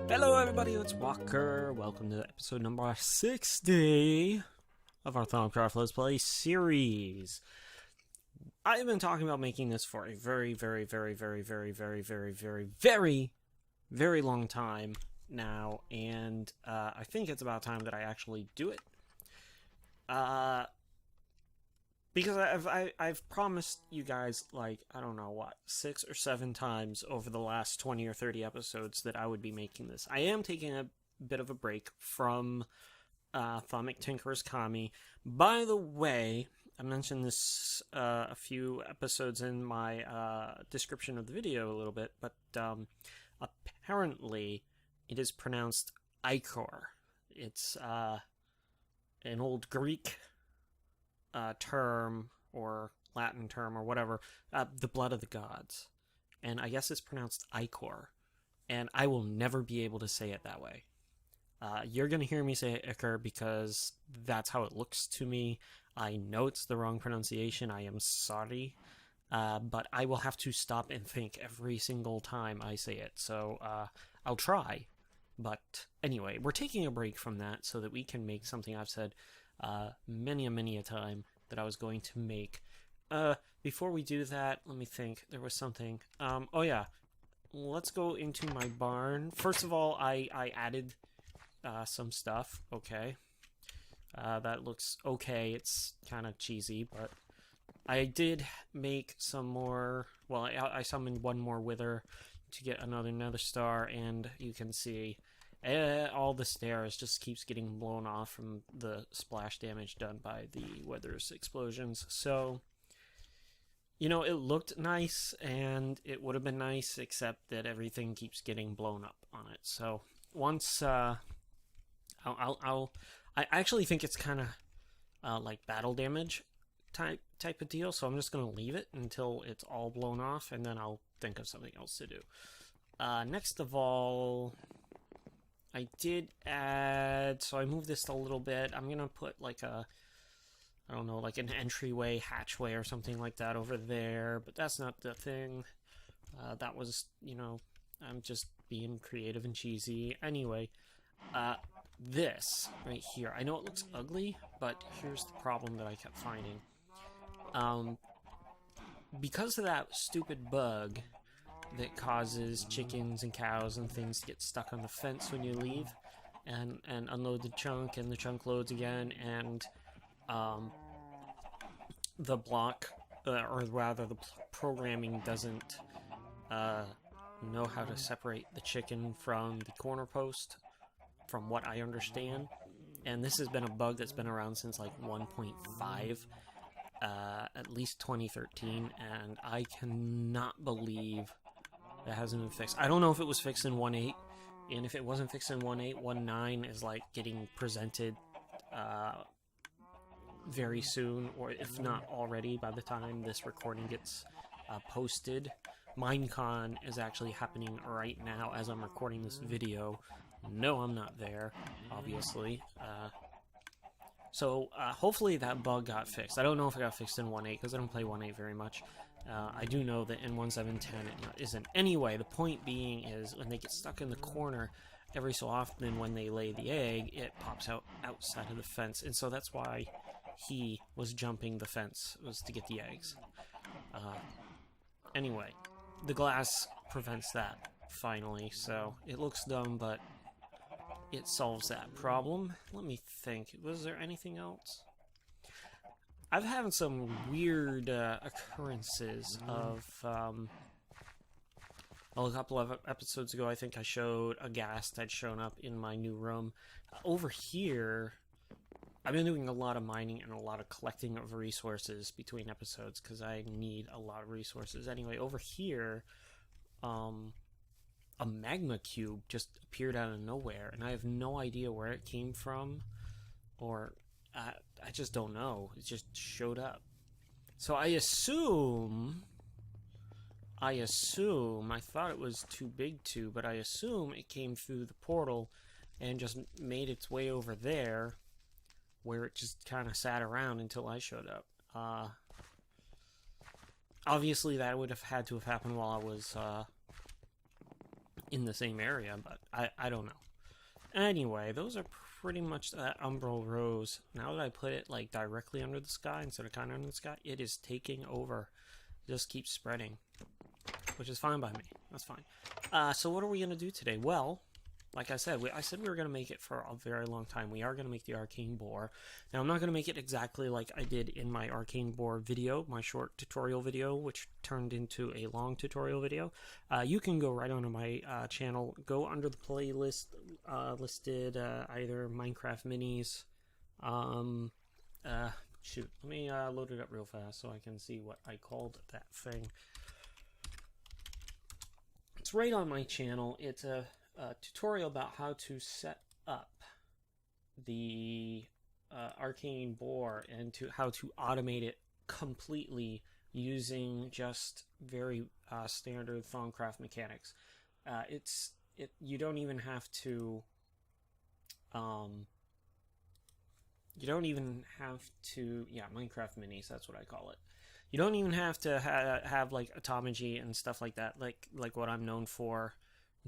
Hello everybody, it's Walker. Welcome to episode number 60 of our Thaumcraft Let's Play series. I've been talking about making this for a very long time now, and I think it's about time that I actually do it. Because I've promised you guys, like, I don't know what, 6 or 7 times over the last 20 or 30 episodes that I would be making this. I am taking a bit of a break from Thaumic Tinkerer's Kami. By the way, I mentioned this a few episodes in my description of the video a little bit, but apparently it is pronounced Ichor. It's an old Greek term or Latin term or whatever, the blood of the gods, and I guess it's pronounced Ichor, and I will never be able to say it that way. You're gonna hear me say Ichor because that's how it looks to me. I know it's the wrong pronunciation. I am sorry, but I will have to stop and think every single time I say it, so I'll try. But anyway, we're taking a break from that so that we can make something I've said many a time that I was going to make. Before we do that, let me think. There was something. Oh yeah. Let's go into my barn. First of all, I added some stuff. Okay. That looks okay. It's kind of cheesy, but I did make some more. Well, I summoned one more wither to get another nether star, and you can see all the stairs just keeps getting blown off from the splash damage done by the wither's explosions. So, you know, it looked nice, and it would have been nice, except that everything keeps getting blown up on it. So once I actually think it's kind of like battle damage type of deal. So I'm just gonna leave it until it's all blown off, and then I'll think of something else to do. Next of all, I did add, so I moved this a little bit. I'm gonna put like a, I don't know, like an entryway, hatchway or something like that over there, but that's not the thing. That was, you know, I'm just being creative and cheesy. Anyway, this right here, I know it looks ugly, but here's the problem that I kept finding. Because of that stupid bug that causes chickens and cows and things to get stuck on the fence when you leave and unload the chunk, and the chunk loads again, and the block, or rather the programming doesn't know how to separate the chicken from the corner post, from what I understand. And this has been a bug that's been around since like 1.5, at least 2013, and I cannot believe that hasn't been fixed. I don't know if it was fixed in 1.8, and if it wasn't fixed in 1.8, 1.9 is like getting presented very soon, or if not already by the time this recording gets posted. Minecon is actually happening right now as I'm recording this video. No, I'm not there, obviously. So hopefully that bug got fixed. I don't know if it got fixed in 1.8 because I don't play 1.8 very much. I do know that in 1.7.10 it isn't. Anyway, the point being is when they get stuck in the corner, every so often when they lay the egg, it pops out outside of the fence. And so that's why he was jumping the fence, was to get the eggs. Anyway, the glass prevents that, finally. So it looks dumb, but it solves that problem. Let me think. Was there anything else? I've had some weird occurrences of, well, a couple of episodes ago, I think I showed a ghast had shown up in my new room. Over here, I've been doing a lot of mining and a lot of collecting of resources between episodes, because I need a lot of resources. Anyway, over here, a magma cube just appeared out of nowhere, and I have no idea where it came from, or I just don't know. It just showed up. So I assume, I thought it was too big to, but I assume it came through the portal and just made its way over there, where it just kind of sat around until I showed up. Obviously that would have had to have happened while I was in the same area, but I don't know. Anyway, those are pretty much that umbral rose. Now that I put it like directly under the sky instead of kind of under the sky, it is taking over. It just keeps spreading, which is fine by me. That's fine. So what are we going to do today? Well, like I said, we were going to make it for a very long time. We are going to make the arcane boar. Now, I'm not going to make it exactly like I did in my arcane boar video, my short tutorial video, which turned into a long tutorial video. You can go right onto my channel, go under the playlist listed either Minecraft minis. Shoot, let me load it up real fast so I can see what I called that thing. It's right on my channel. It's a tutorial about how to set up the arcane boar and how to automate it completely using just very standard Thaumcraft mechanics. You don't even have to Minecraft minis, that's what I call it. You don't even have to have like Automagy and stuff like that, like what I'm known for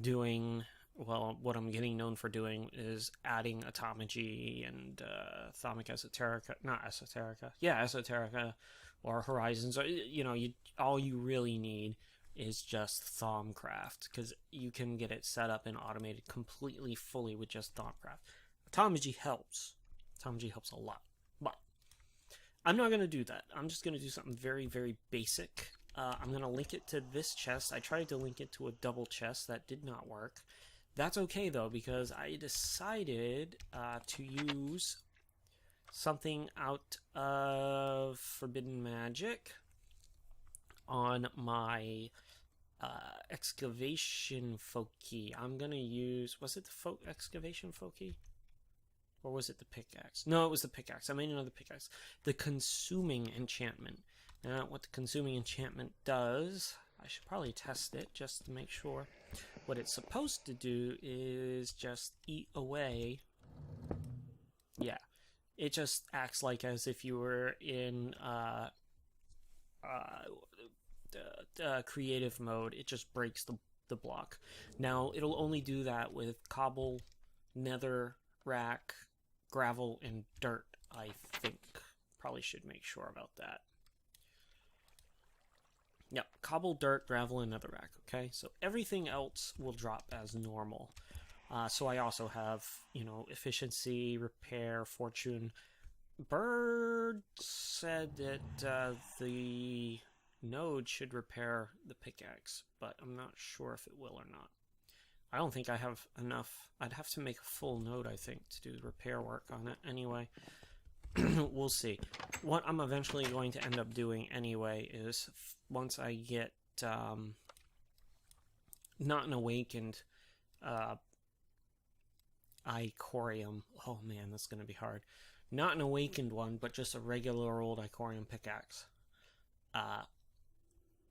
doing. Well, what I'm getting known for doing is adding Automagy and Thaumic Esoterica, or Horizons. Or, all you really need is just Thaumcraft, because you can get it set up and automated completely, fully with just Thaumcraft. Automagy helps. Automagy helps a lot, but I'm not going to do that. I'm just going to do something very, very basic. I'm going to link it to this chest. I tried to link it to a double chest. That did not work. That's okay, though, because I decided to use something out of Forbidden Magic on my excavation Foki. I'm going to use... Was it the excavation Foki? Or was it the pickaxe? No, it was the pickaxe. I made another pickaxe. The consuming enchantment. Now, what the consuming enchantment does, I should probably test it just to make sure. What it's supposed to do is just eat away. Yeah. It just acts like as if you were in creative mode. It just breaks the block. Now, it'll only do that with cobble, nether, rack, gravel, and dirt, I think. Probably should make sure about that. Yep, cobble, dirt, gravel, and netherrack, okay? So everything else will drop as normal. So I also have, efficiency, repair, fortune. Bird said that the node should repair the pickaxe, but I'm not sure if it will or not. I don't think I have enough. I'd have to make a full node, I think, to do the repair work on it anyway. We'll see. What I'm eventually going to end up doing anyway is once I get not an awakened Icorium. Oh man, that's going to be hard. Not an awakened one, but just a regular old Icorium pickaxe.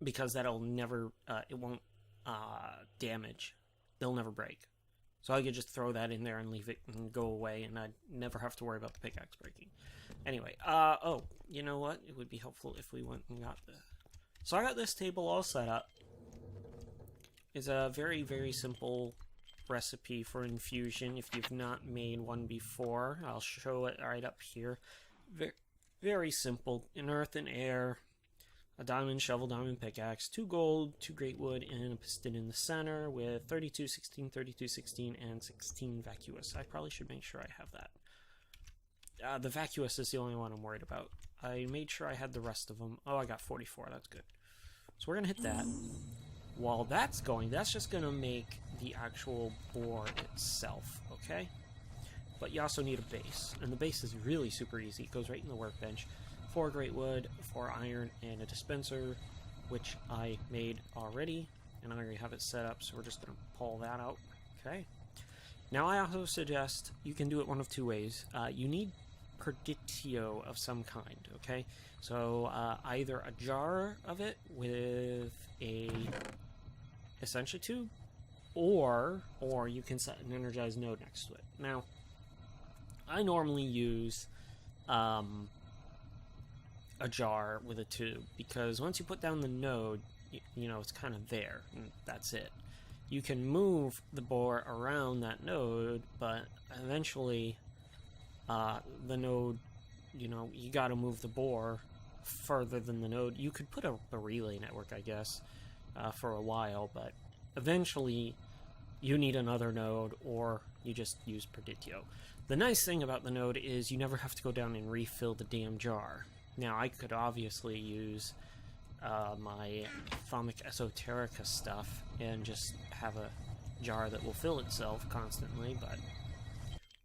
Because that'll never, it won't damage. They'll never break. So I could just throw that in there and leave it and go away, and I'd never have to worry about the pickaxe breaking. Anyway, oh, you know what? It would be helpful if we went and got the... So I got this table all set up. It's a very, very simple recipe for infusion. If you've not made one before, I'll show it right up here. Very, very simple. An earth and air, a diamond shovel, diamond pickaxe, 2 gold, 2 great wood, and a piston in the center with 32, 16, 32, 16, and 16 vacuous. I probably should make sure I have that. The vacuous is the only one I'm worried about. I made sure I had the rest of them. Oh, I got 44. That's good. So we're going to hit that. While that's going, that's just going to make the actual boar itself, okay? But you also need a base. And the base is really super easy. It goes right in the workbench. 4 great wood, 4 iron, and a dispenser, which I made already. And I already have it set up, so we're just going to pull that out. Okay. Now I also suggest you can do it one of 2 ways. You need Perditio of some kind, okay? So either a jar of it with a Essentia tube, or you can set an energized node next to it. Now, I normally use a jar with a tube, because once you put down the node, you know, it's kind of there, and that's it. you can move the boar around that node, but eventually the node, you know, you gotta move the boar further than the node. You could put a relay network, I guess, for a while, but eventually you need another node, or you just use Perditio. The nice thing about the node is you never have to go down and refill the damn jar. Now, I could obviously use my Thaumic Esoterica stuff and just have a jar that will fill itself constantly, but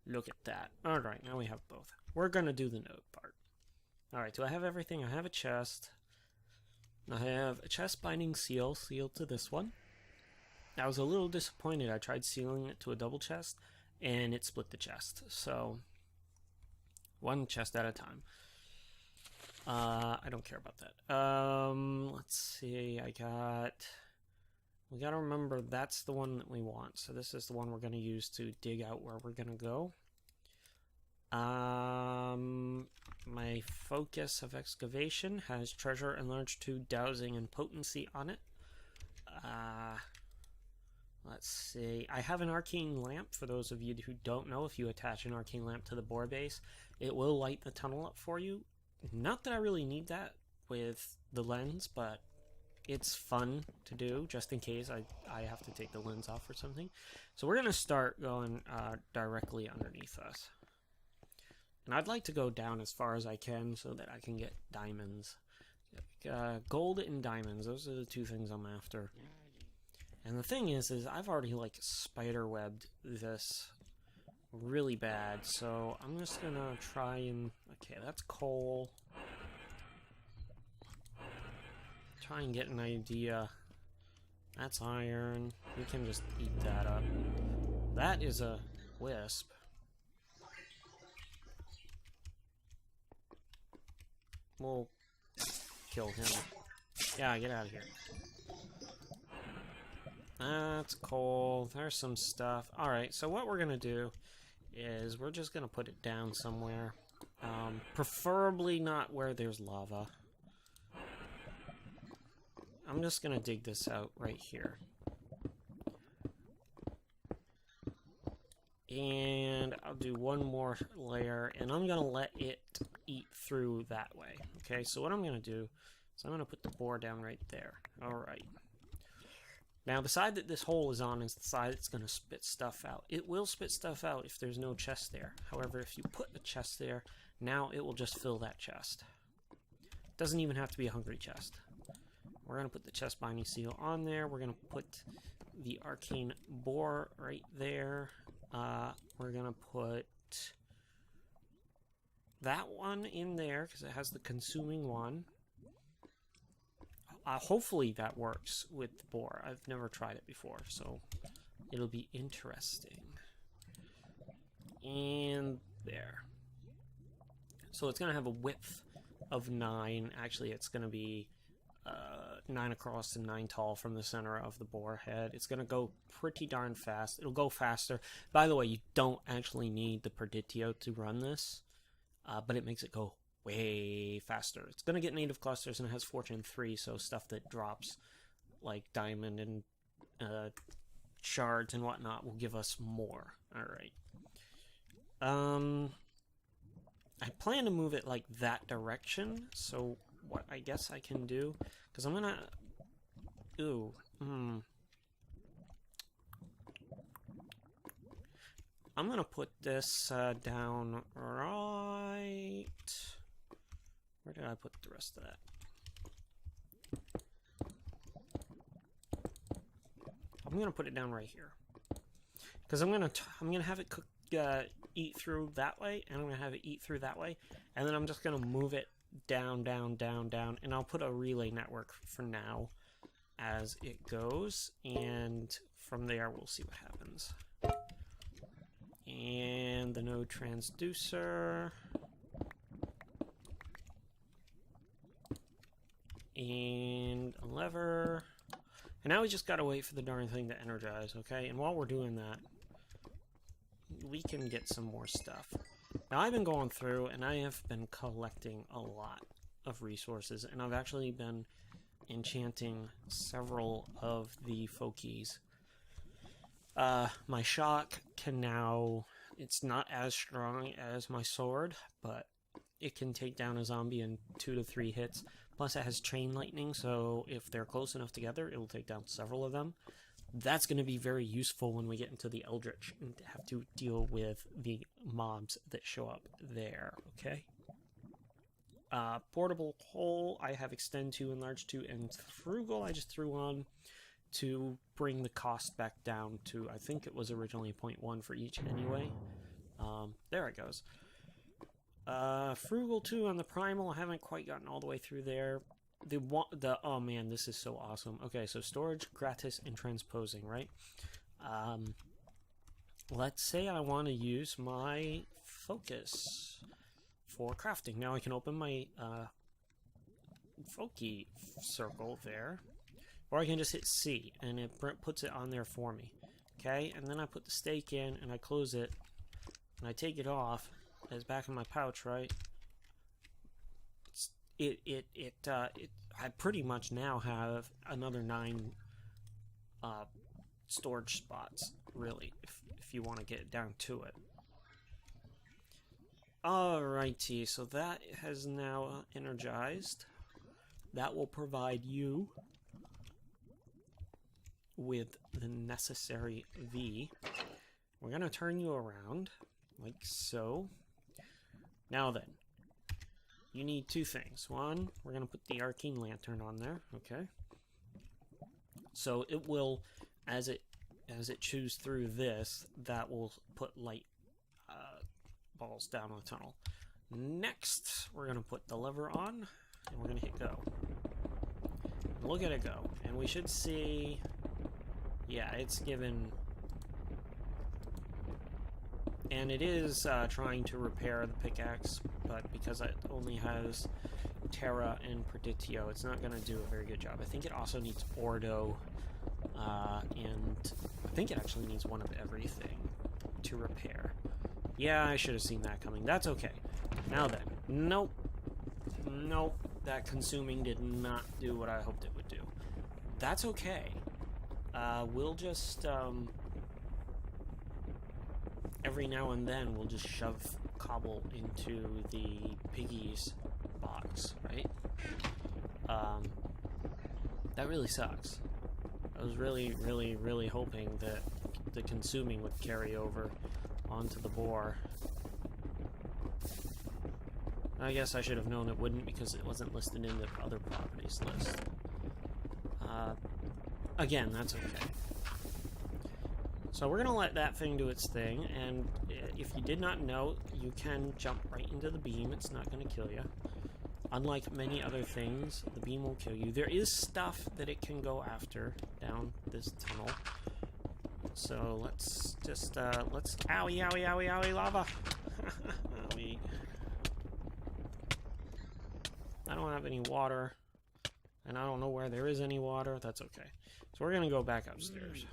look at that. Alright, now we have both. We're gonna do the node part. Alright, do I have everything? I have a chest. I have a chest binding seal sealed to this one. I was a little disappointed. I tried sealing it to a double chest, and it split the chest. So, one chest at a time. I don't care about that. Let's see. We gotta remember that's the one that we want. So this is the one we're gonna use to dig out where we're gonna go. My focus of excavation has treasure enlarged to dowsing and potency on it. Let's see. I have an arcane lamp. For those of you who don't know, if you attach an arcane lamp to the boar base, it will light the tunnel up for you. Not that I really need that with the lens, but it's fun to do, just in case I have to take the lens off or something. So we're going to start going directly underneath us. And I'd like to go down as far as I can so that I can get diamonds. Gold and diamonds, those are the two things I'm after. And the thing is I've already, like, spiderwebbed this really bad, so I'm just gonna try and... Okay, that's coal. Try and get an idea. That's iron. We can just eat that up. That is a wisp. We'll kill him. Yeah, get out of here. That's coal. There's some stuff. Alright, so what we're gonna do is we're just gonna put it down somewhere. Preferably not where there's lava. I'm just gonna dig this out right here. And I'll do one more layer, and I'm gonna let it eat through that way. Okay, so what I'm gonna do is I'm gonna put the boar down right there. Alright. Now, the side that this hole is on is the side that's going to spit stuff out. It will spit stuff out if there's no chest there. However, if you put a chest there, now it will just fill that chest. It doesn't even have to be a hungry chest. We're going to put the chest binding seal on there. We're going to put the arcane boar right there. We're going to put that one in there because it has the consuming one. Hopefully that works with the boar. I've never tried it before, so it'll be interesting. And there. So it's going to have a width of 9. Actually, it's going to be 9 across and 9 tall from the center of the boar head. It's going to go pretty darn fast. It'll go faster. By the way, you don't actually need the Perditio to run this, but it makes it go way faster. It's going to get native clusters, and it has Fortune 3, so stuff that drops like diamond and shards and whatnot will give us more. Alright. I plan to move it like that direction, so what I guess I can do, because I'm going to... I'm going to put this down right... Where did I put the rest of that? I'm gonna put it down right here, because I'm gonna have it cook, eat through that way, and I'm gonna have it eat through that way, and then I'm just gonna move it down, down, down, down, and I'll put a relay network for now as it goes, and from there we'll see what happens. And the node transducer. And a lever. And now we just gotta wait for the darn thing to energize, okay? And while we're doing that, we can get some more stuff. Now, I've been going through, and I have been collecting a lot of resources, and I've actually been enchanting several of the fokies. My shock can now... It's not as strong as my sword, but it can take down a zombie in 2 to 3 hits. Plus it has chain lightning, so if they're close enough together, it'll take down several of them. That's going to be very useful when we get into the Eldritch and have to deal with the mobs that show up there, okay? Portable Hole, I have Extend 2, Enlarge 2, and Frugal I just threw on to bring the cost back down to, I think it was originally 0.1 for each anyway. There it goes. Frugal 2 on the Primal, I haven't quite gotten all the way through there. Oh man, this is so awesome. Okay, so storage, gratis, and transposing, right? Let's say I want to use my focus for crafting. Now I can open my Foci circle there, or I can just hit C and it puts it on there for me. Okay, and then I put the stake in and I close it and I take it off. It's back in my pouch, right? I pretty much now have another 9 storage spots, really, if you want to get it down to it. Alrighty, so that has now energized. That will provide you with the necessary V. We're going to turn you around, like so. Now then, you need 2 things. One, we're going to put the Arcane Lantern on there, okay? So it will, as it chews through this, that will put light balls down the tunnel. Next, we're going to put the lever on, and we're going to hit go. Look at it go, and we should see, yeah, it's given, and it is trying to repair the pickaxe, but because it only has Terra and Preditio, it's not going to do a very good job. I think it also needs Ordo, and I think it actually needs one of everything to repair. Yeah, I should have seen that coming. That's okay. Now then. Nope. Nope. That consuming did not do what I hoped it would do. That's okay. We'll just, every now and then, we'll just shove cobble into the piggy's box, right? That really sucks. I was really, really, really hoping that the consuming would carry over onto the boar. I guess I should have known it wouldn't because it wasn't listed in the other properties list. Again, that's okay. So we're gonna let that thing do its thing, and if you did not know, you can jump right into the beam. It's not gonna kill you. Unlike many other things, the beam will kill you. There is stuff that it can go after down this tunnel. So let's just, let's... Owie, owie, owie, owie, lava! Owie. I don't have any water, and I don't know where there is any water. That's okay. So we're gonna go back upstairs.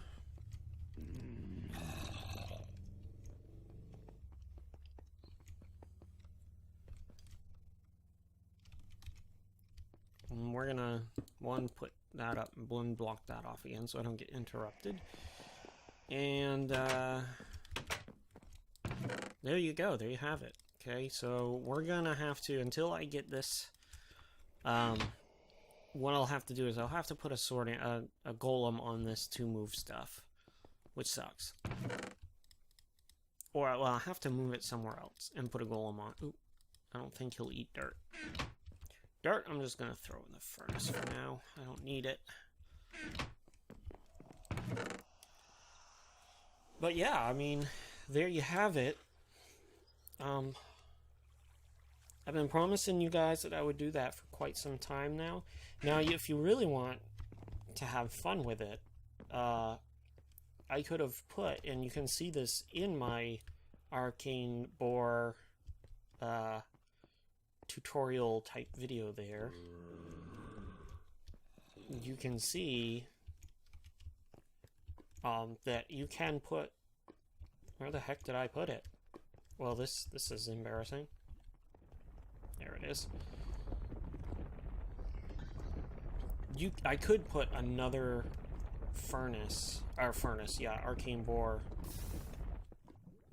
And we're gonna, put that up and block that off again so I don't get interrupted. And there you go. There you have it. Okay, so we're gonna have to, until I get this, what I'll have to do is I'll have to put a golem on this to move stuff, which sucks. Or, well, I'll have to move it somewhere else and put a golem on. Ooh, I don't think he'll eat dirt. Dirt, I'm just gonna throw in the furnace for now. I don't need it. But yeah, I mean, there you have it. I've been promising you guys that I would do that for quite some time now. Now, if you really want to have fun with it, I could have put, and you can see this in my Arcane Boar tutorial type video there. You can see that you can put... Where the heck did I put it? Well, this is embarrassing. There it is. I could put another arcane bore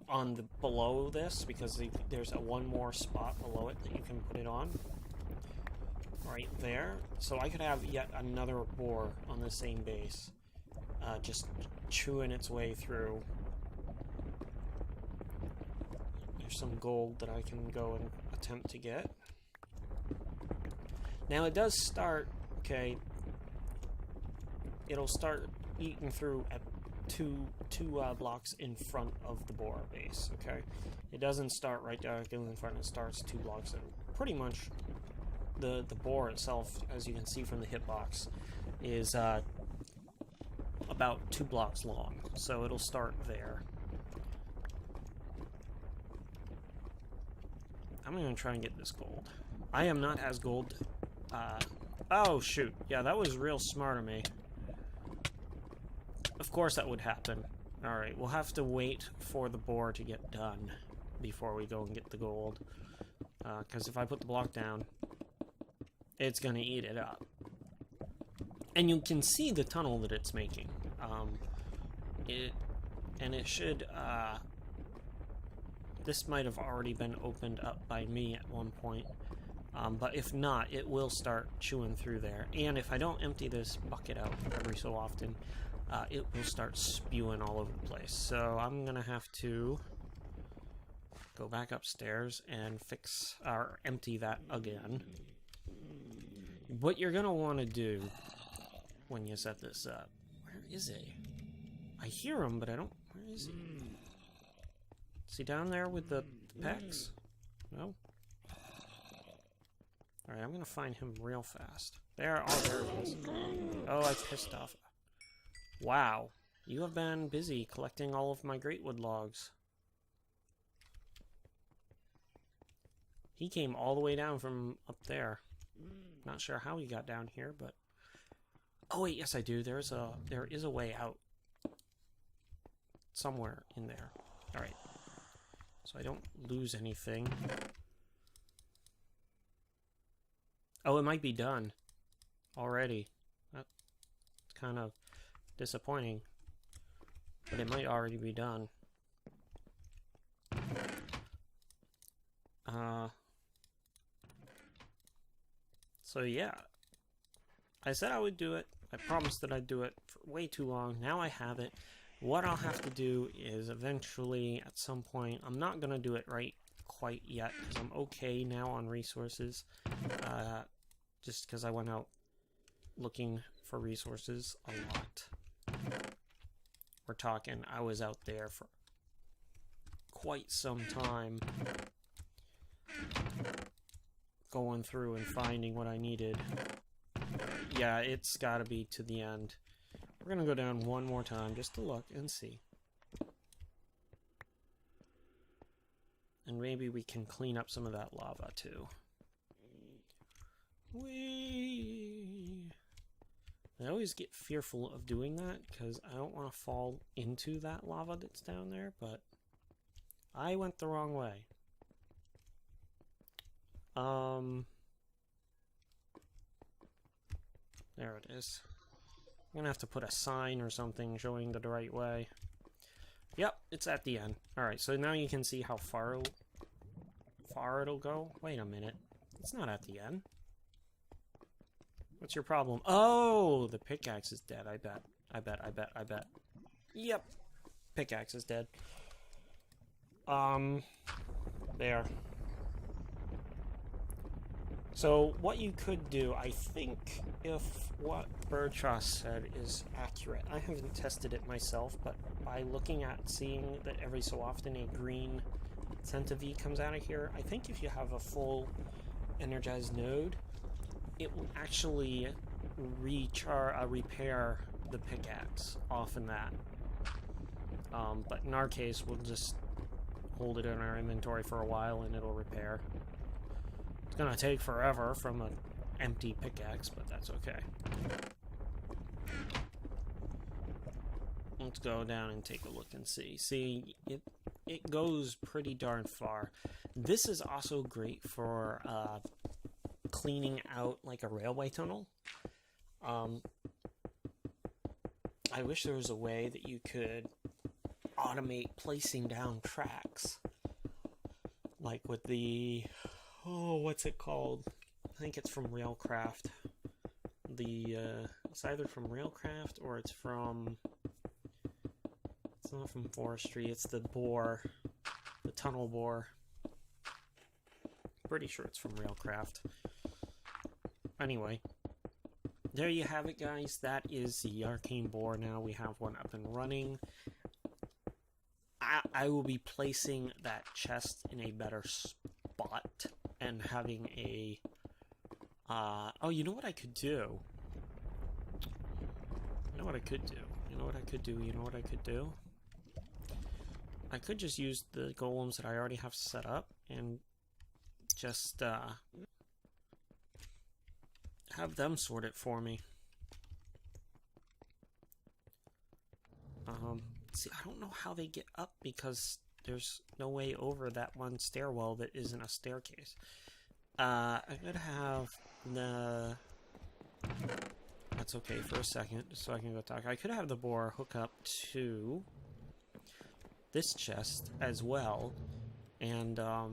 on the below this, because there's one more spot below it that you can put it on. Right there. So I could have yet another bore on the same base, just chewing its way through. There's some gold that I can go and attempt to get. Now it does start, okay, it'll start eating through at two blocks in front of the bore base, okay? It doesn't start right directly in front, it starts 2 blocks in. Pretty much the bore itself, as you can see from the hitbox, is about 2 blocks long, so it'll start there. I'm gonna try and get this gold. I am not as gold. Oh shoot, yeah, that was real smart of me. Of course that would happen. Alright, we'll have to wait for the bore to get done before we go and get the gold. Because if I put the block down, it's gonna eat it up. And you can see the tunnel that it's making. It should, this might have already been opened up by me at one point. But if not, it will start chewing through there. And if I don't empty this bucket out every so often, it will start spewing all over the place. So I'm gonna have to go back upstairs and fix, or empty that again. What you're gonna want to do when you set this up, where is he? I hear him, but I don't, where is he? Is he down there with the pecs? No? Alright, I'm gonna find him real fast. There, oh, there he is. Oh, I pissed off. Wow, you have been busy collecting all of my greatwood logs. He came all the way down from up there. Not sure how he got down here, but... Oh wait, yes I do. There is a way out. Somewhere in there. Alright. So I don't lose anything. Oh, it might be done already. That's kind of disappointing. But it might already be done. So yeah. I said I would do it. I promised that I'd do it for way too long. Now I have it. What I'll have to do is eventually, at some point, I'm not going to do it right quite yet, because I'm okay now on resources. Just because I went out looking for resources a lot. We're talking, I was out there for quite some time, going through and finding what I needed. Yeah, it's gotta be to the end. We're gonna go down one more time just to look and see. And maybe we can clean up some of that lava too. Whee! I always get fearful of doing that because I don't want to fall into that lava that's down there, but I went the wrong way. There it is. I'm gonna have to put a sign or something showing the right way. Yep, it's at the end. Alright, so now you can see how far it'll go. Wait a minute. It's not at the end. What's your problem? Oh, the pickaxe is dead, I bet. I bet. Yep. Pickaxe is dead. There. So, what you could do, I think, if what Birdtross said is accurate, I haven't tested it myself, but by looking at seeing that every so often a green centivis comes out of here, I think if you have a full energized node, it will actually repair the pickaxe off in that. But in our case, we'll just hold it in our inventory for a while and it'll repair. It's gonna take forever from an empty pickaxe, but that's okay. Let's go down and take a look and see. See, it goes pretty darn far. This is also great for cleaning out like a railway tunnel. I I wish there was a way that you could automate placing down tracks. Like with the... Oh, what's it called? I think it's from Railcraft. It's either from Railcraft or it's from... It's not from Forestry, it's the bore. The tunnel bore. Pretty sure it's from Railcraft. Anyway. There you have it, guys. That is the Arcane bore. Now we have one up and running. I will be placing that chest in a better spot and having a... oh, you know what I could do? You know what I could do? You know what I could do? You know what I could do? I could just use the golems that I already have set up and just have them sort it for me. See, I don't know how they get up because there's no way over that one stairwell that isn't a staircase. I could have the... That's okay for a second, just so I can go talk. I could have the boar hook up to this chest as well, and I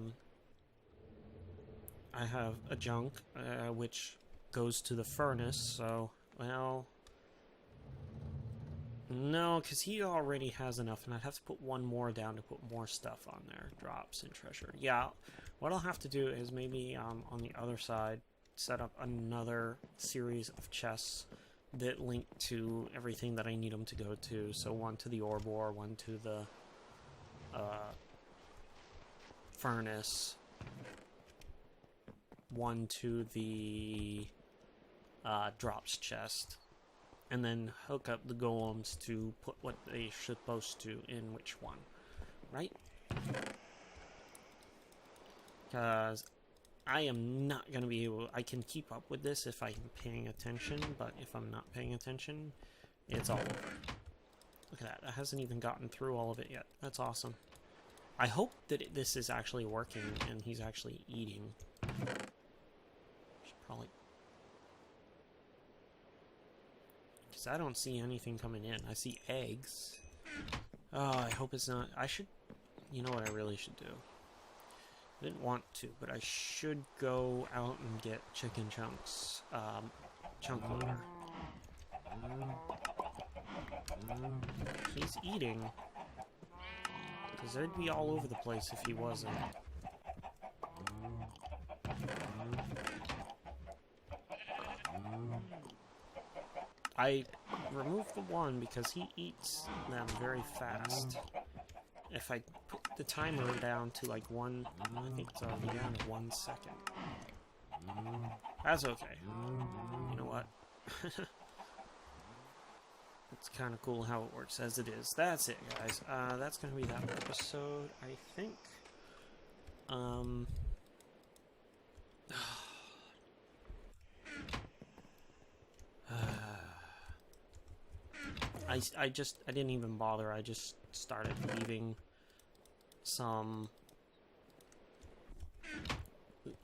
have a junk which goes to the furnace, so, well... No, because he already has enough, and I'd have to put one more down to put more stuff on there. Drops and treasure. Yeah, what I'll have to do is maybe on the other side set up another series of chests that link to everything that I need them to go to. So one to the ore bore, one to the furnace, one to the drops chest. And then hook up the golems to put what they're supposed to in which one, right? Because I am not going to be able... I can keep up with this if I'm paying attention, but if I'm not paying attention, it's all over. Look at that. That hasn't even gotten through all of it yet. That's awesome. I hope that this is actually working and he's actually eating. Should probably... I don't see anything coming in. I see eggs. Oh, I hope it's not... I should... You know what I really should do? I didn't want to, but I should go out and get chicken chunks. Chunk leader. He's eating. Because they'd be all over the place if he wasn't. I removed the one because he eats them very fast. If I put the timer down to like one, I think it's already down to 1 second. That's okay. You know what? It's kind of cool how it works as it is. That's it, guys. That's going to be that episode, I think. I didn't even bother. I just started leaving some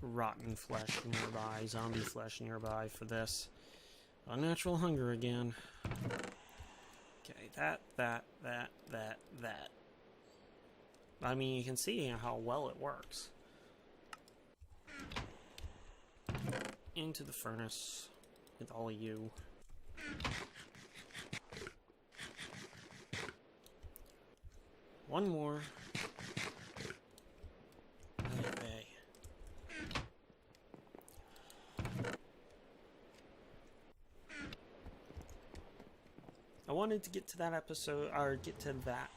rotten flesh nearby, zombie flesh nearby for this. Unnatural hunger again. Okay, that. I mean, you can see how well it works. Into the furnace with all of you. One more. Okay. I wanted to get to that episode, or get to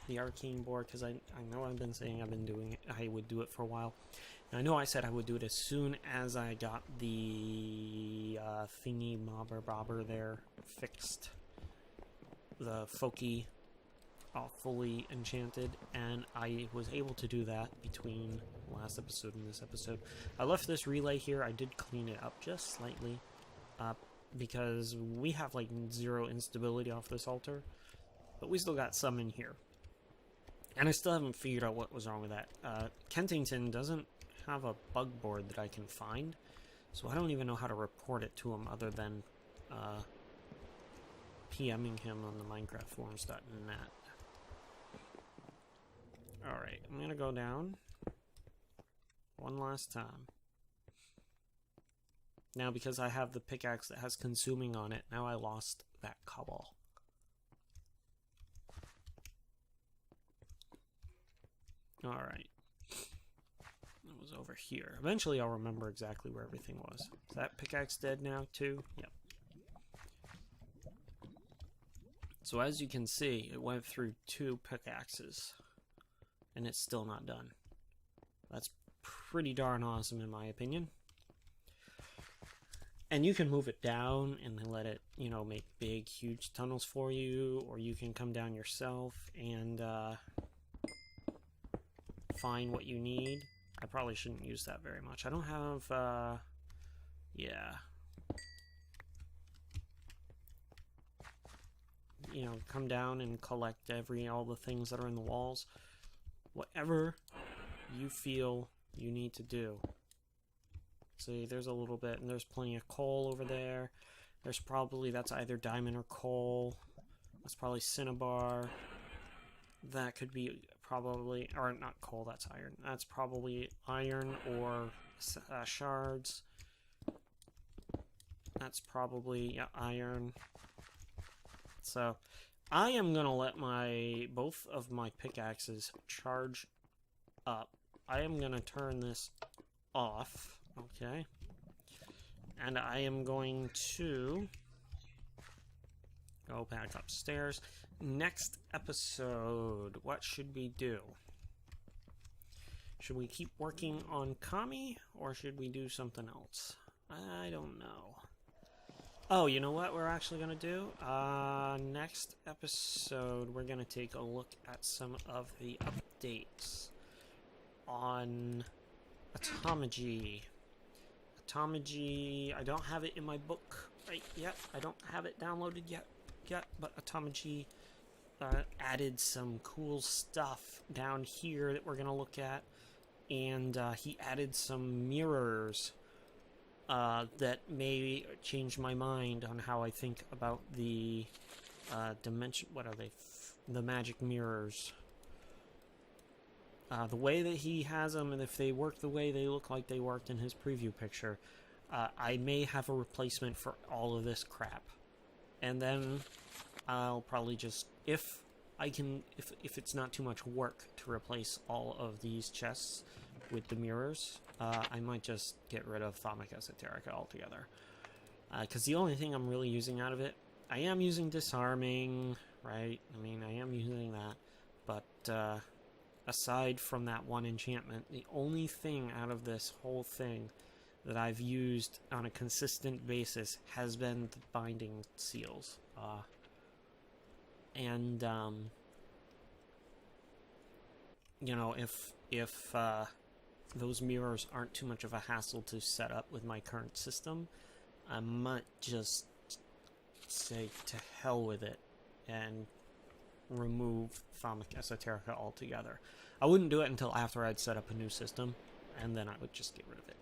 the Arcane board, because I know I've been saying I've been doing it, I would do it for a while. And I know I said I would do it as soon as I got the thingy bobber there fixed. The Foki all fully enchanted, and I was able to do that between last episode and this episode. I left this relay here. I did clean it up just slightly, because we have like 0 instability off this altar, but we still got some in here. And I still haven't figured out what was wrong with that. Kentington doesn't have a bug board that I can find, so I don't even know how to report it to him other than PMing him on the minecraftforums.net. Alright, I'm gonna go down one last time. Now, because I have the pickaxe that has consuming on it, now I lost that cobble. Alright. It was over here. Eventually I'll remember exactly where everything was. Is that pickaxe dead now, too? Yep. So as you can see, it went through 2 pickaxes. And it's still not done. That's pretty darn awesome in my opinion. And you can move it down and then let it, you know, make big, huge tunnels for you. Or you can come down yourself and find what you need. I probably shouldn't use that very much. I don't have, yeah. You know, come down and collect all the things that are in the walls. Whatever you feel you need to do. See, there's a little bit, and there's plenty of coal over there. There's probably, that's either diamond or coal. That's probably cinnabar. That could be probably, or not coal, that's iron. That's probably iron or shards. That's probably, yeah, iron. So, I am going to let both of my pickaxes charge up. I am going to turn this off, okay? And I am going to go back upstairs. Next episode, what should we do? Should we keep working on Kami, or should we do something else? I don't know. Oh, you know what we're actually going to do? Next episode, we're going to take a look at some of the updates on Automagy. Automagy, I don't have it in my book right yet. I don't have it downloaded yet, but Automagy added some cool stuff down here that we're going to look at. And he added some mirrors that may change my mind on how I think about the dimension. What are they? The magic mirrors. The way that he has them, and if they work the way they look like they worked in his preview picture, I may have a replacement for all of this crap. And then I'll probably just, if it's not too much work to replace all of these chests with the mirrors, I might just get rid of Thaumic Esoterica altogether. Because the only thing I'm really using out of it, I am using disarming, right? I mean, I am using that. But aside from that one enchantment, the only thing out of this whole thing that I've used on a consistent basis has been the binding seals. You know, if those mirrors aren't too much of a hassle to set up with my current system, I might just say to hell with it and remove Thaumic Esoterica altogether. I wouldn't do it until after I'd set up a new system, and then I would just get rid of it.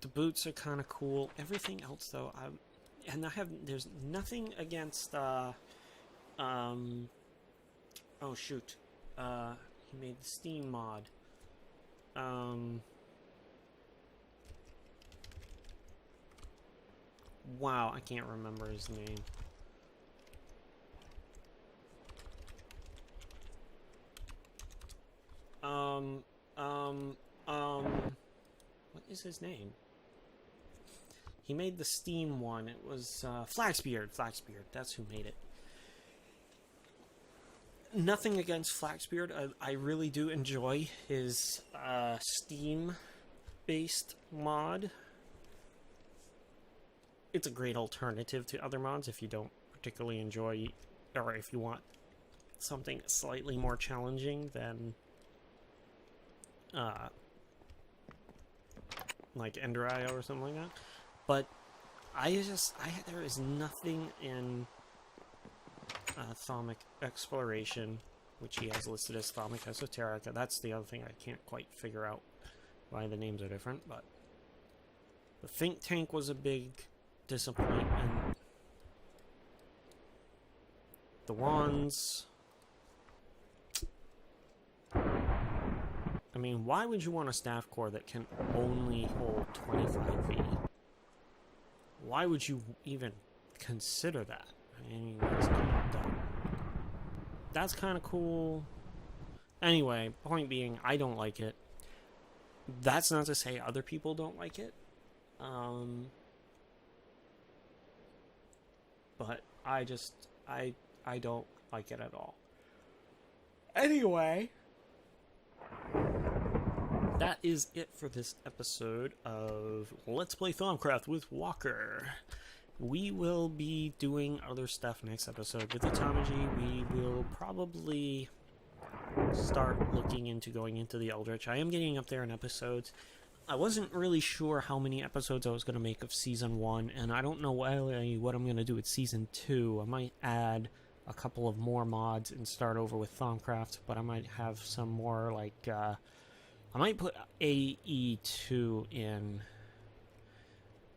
The boots are kind of cool. Everything else, though, there's nothing against, oh shoot, he made the Steam mod. Wow, I can't remember his name. What is his name? He made the Steam one. It was, Flaxbeard. Flaxbeard, that's who made it. Nothing against Flaxbeard. I really do enjoy his, Steam-based mod. It's a great alternative to other mods if you don't particularly enjoy, or if you want something slightly more challenging than like Ender IO or something like that. But there is nothing in Thaumic Exploration, which he has listed as Thaumic Esoterica. That's the other thing I can't quite figure out why the names are different, but the think tank was a big disappointment. The wands. I mean, why would you want a staff core that can only hold 25 feet? Why would you even consider that? I mean, that's kind of dumb. That's kind of cool. Anyway, point being, I don't like it. That's not to say other people don't like it. But I don't like it at all. Anyway, that is it for this episode of Let's Play Thaumcraft with Walker. We will be doing other stuff next episode with Automagy. We will probably start looking into going into the Eldritch. I am getting up there in episodes. I wasn't really sure how many episodes I was going to make of Season 1, and I don't know really what I'm going to do with Season 2. I might add a couple of more mods and start over with Thaumcraft, but I might have some more, like, I might put AE2 in,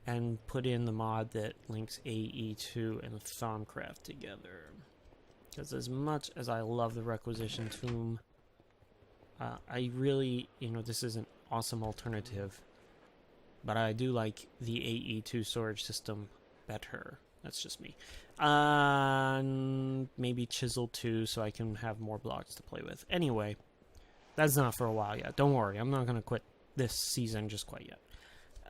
and put in the mod that links AE2 and Thaumcraft together. Because as much as I love the Requisition Tomb, I really, this is an awesome alternative, but I do like the AE2 storage system better. That's just me. Maybe Chisel 2 so I can have more blocks to play with. Anyway, that's not for a while yet. Don't worry, I'm not going to quit this season just quite yet.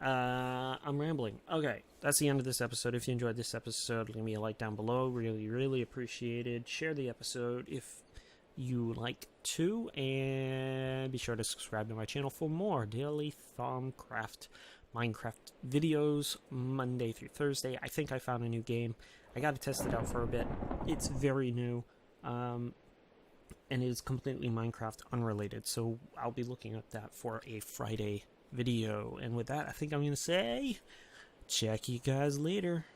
I'm rambling. Okay, that's the end of this episode. If you enjoyed this episode, leave me a like down below. Really, really appreciated. Share the episode if you like to, and be sure to subscribe to my channel for more daily Thaumcraft Minecraft videos Monday through Thursday. I think I found a new game. I got to test it out for a bit. It's very new, and it is completely Minecraft unrelated, so I'll be looking at that for a Friday video. And with that, I think I'm going to say, check you guys later.